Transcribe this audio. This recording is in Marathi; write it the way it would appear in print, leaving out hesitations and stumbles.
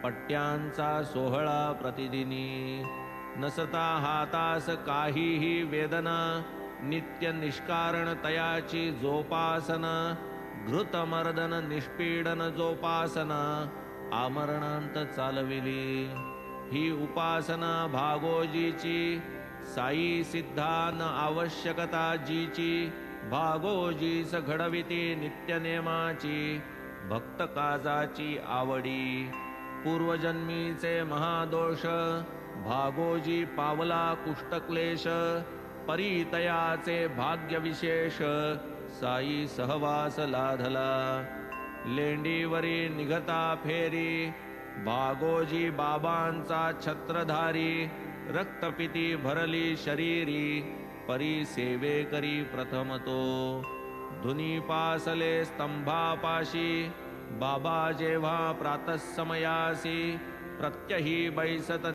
पट्ट्यांचा सोहळा प्रतिदिनी नसता हातास काहीही वेदना नित्य निष्कारण तयाची जोपासना घृतमर्दन निष्पीडन जोपासना आमरणांत चालविली ही उपासना भागोजीची साई सिद्धान आवश्यकता जीची भागोजीस घडविती नित्य नेमाची भक्त काजाची आवडी पूर्वजन्मीचे महादोष भागोजी पावला कुष्ठक्लेश परितयाचे भाग्य विशेष साई सहवास लाधला लेंडीवरी निघता फेरी भागोजी बाबांचा छत्रधारी रक्तपिती भरली शरीरी परी सेवे करी प्रथम तो धुनी पासले स्तंभापाशी बाबा जेव्हा प्रातःसमयासी प्रत्यही बैसत